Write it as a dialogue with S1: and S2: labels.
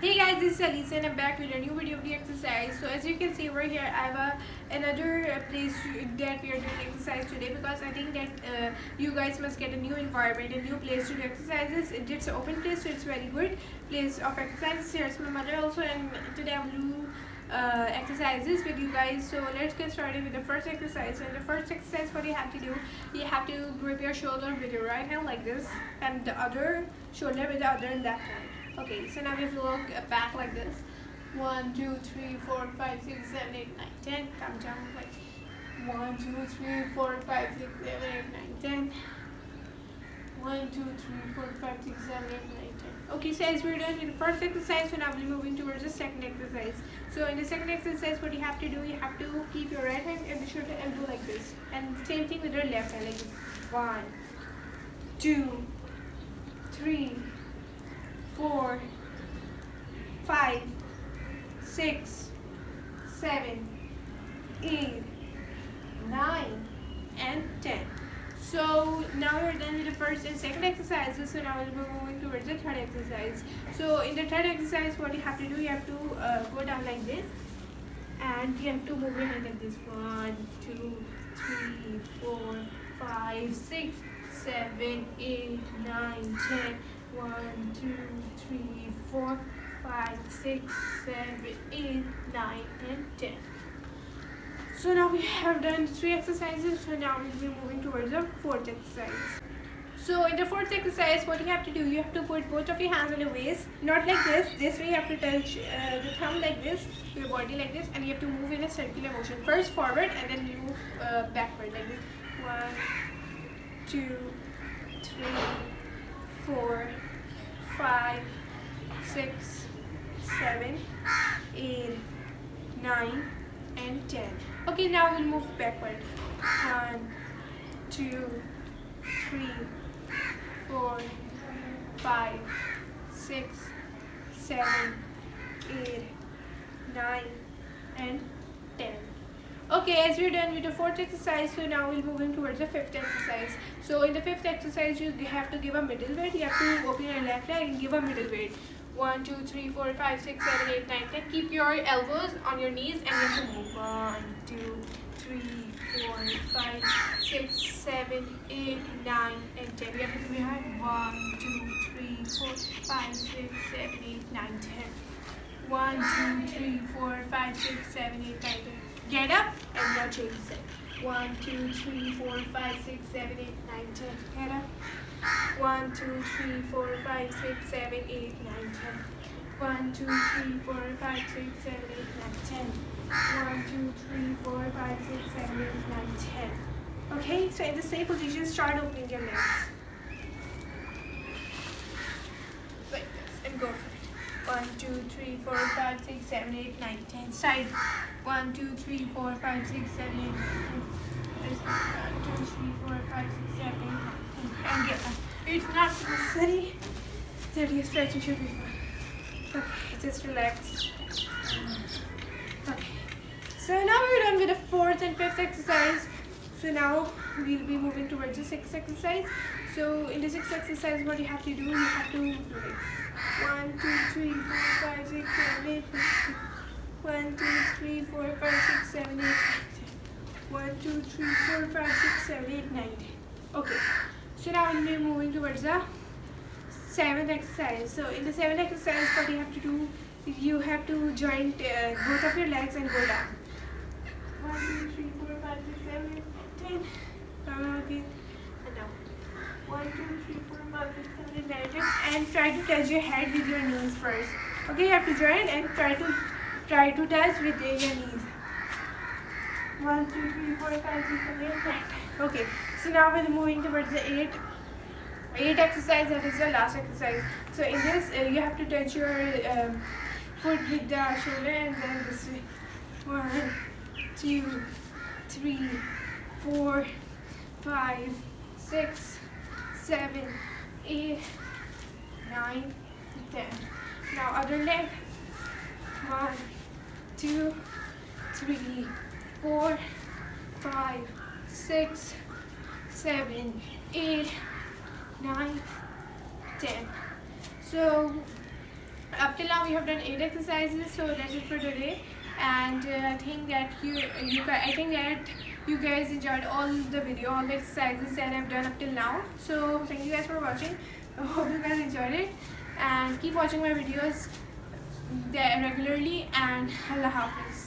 S1: Hey guys, this is Aleeza and I'm back with a new video of the exercise. So as you can see over here, I have another place that we are doing exercise today, because I think that you guys must get a new environment, a new place to do exercises. It's an open place, so it's very good place of exercises. Here's my mother also, and today I will do exercises with you guys. So let's get started with the first exercise. So in the first exercise, what you have to do, you have to grip your shoulder with your right hand like this, and the other shoulder with the other left hand. Okay, so now we have to look back like this. 1, 2, 3, 4, 5, 6, 7, 8, 9, 10. Come down like 1, 2, 3, 4, 5, 6, 7, 8, 9, 10. 1, 2, 3, 4, 5, 6, 7, 8, 9, 10. Okay, so as we're done with the first exercise, so now we're moving towards the second exercise. So in the second exercise, what you have to do, you have to keep your right hand and the shoulder and do like this. And same thing with your left hand, like this. 1, 2, 3, 4, 5, 6, 7, 8, 9, and 10. So now we're done with the first and second exercises. So now we're moving towards the third exercise. So in the third exercise, what you have to do, you have to go down like this, and you have to move your hand like this. 1, 2, 3, 4, 5, 6, 7, 8, 9, 10. 1, 2, 3, 4, 5, 6, 7, 8, 9, and 10. So now we have done 3 exercises. So now we'll be moving towards the fourth exercise. So in the fourth exercise, what you have to do, you have to put both of your hands on your waist, not like this. This way you have to touch the thumb like this, your body like this, and you have to move in a circular motion. First forward and then you move backward like this. 1, 2, 3, 4, 5, 6, 7, 8, 9, and 10. Okay, now we'll move backward. 1, 2, 3, 4, 5, 6, 7, 8, 9, and 10. Okay, as we're done with the fourth exercise, so now we'll move in towards the fifth exercise. So in the fifth exercise, you have to give a middle weight. You have to open your left leg and give a middle weight. 1, 2, 3, 4, 5, 6, 7, 8, 9, 10. Keep your elbows on your knees and you have to move. 1, 2, 3, 4, 5, 6, 7, 8, 9, and 10. You have to do behind. 1, 2, 3, 4, 5, 6, 7, 8, 9, 10. 1, 2, 3, 4, 5, 6, 7, 8, 9, 10. Get up and now change it. 1, 2, 3, 4, 5, 6, 7, 8, 9, 10. Get up. 1, 2, 3, 4, 5, 6, 7, 8, 9, 10. 1, 2, 3, 4, 5, 6, 7, 8, 9, 10. 1, 2, 3, 4, 5, 6, 7, 8, 9, 10. Okay, so in the same position, start opening your legs. Like this, and go for it. 1, 2, 3, 4, 5, 6, 7, 8, 9, 10. Side. 1, 2, 3, 4, 5, 6, 7, 8, 9, 10. 1, 2, 3, 4, 5, 6, 7, 8, 9, 10. And get up. It's not necessary that your stretching should be fun. Okay, just relax. Okay. So now we're done with the fourth and fifth exercise. So now we'll be moving towards the sixth exercise. So in the sixth exercise, what you have to do, you have to do like 1, 2, 3, 4, 5, 6, 7, 8, 9, 10. 1, 2, 3, 4, 5, 6, 7, 8, 9, 10. 1, 2, 3, 4, 5, 6, 7, 8, 9, 10. Okay. So now we'll be moving towards the seventh exercise. So in the seventh exercise, what you have to do, you have to join both of your legs and go down. 1, 2, 3, 4, 5, 6, 7, 8, 10. Okay. And now 1, 2, 3, 4, 5, 6, 7, 8, 9, 10. And try to touch your head with your knees first. Okay, you have to join and try to touch with your knees. 1, 2, 3, 4, 5, 6, 7, 8, 9, 10. Okay. So now we're moving towards the eighth exercise. That is the last exercise. So in this, you have to touch your foot with the shoulder and then this way. 1, 2, 3, 4, 5, 6, 7, 8, 9, 10. Now other leg. 1, 2, 3, 4, 5, 6, 7, 8, 9, 10. So Up till now we have done 8 exercises, so that's it for today. And I think that I think that you guys enjoyed all the video, all the exercises that I've done up till now. So thank you guys for watching. I hope you guys enjoyed it, and keep watching my videos there regularly, and Allah Hafiz.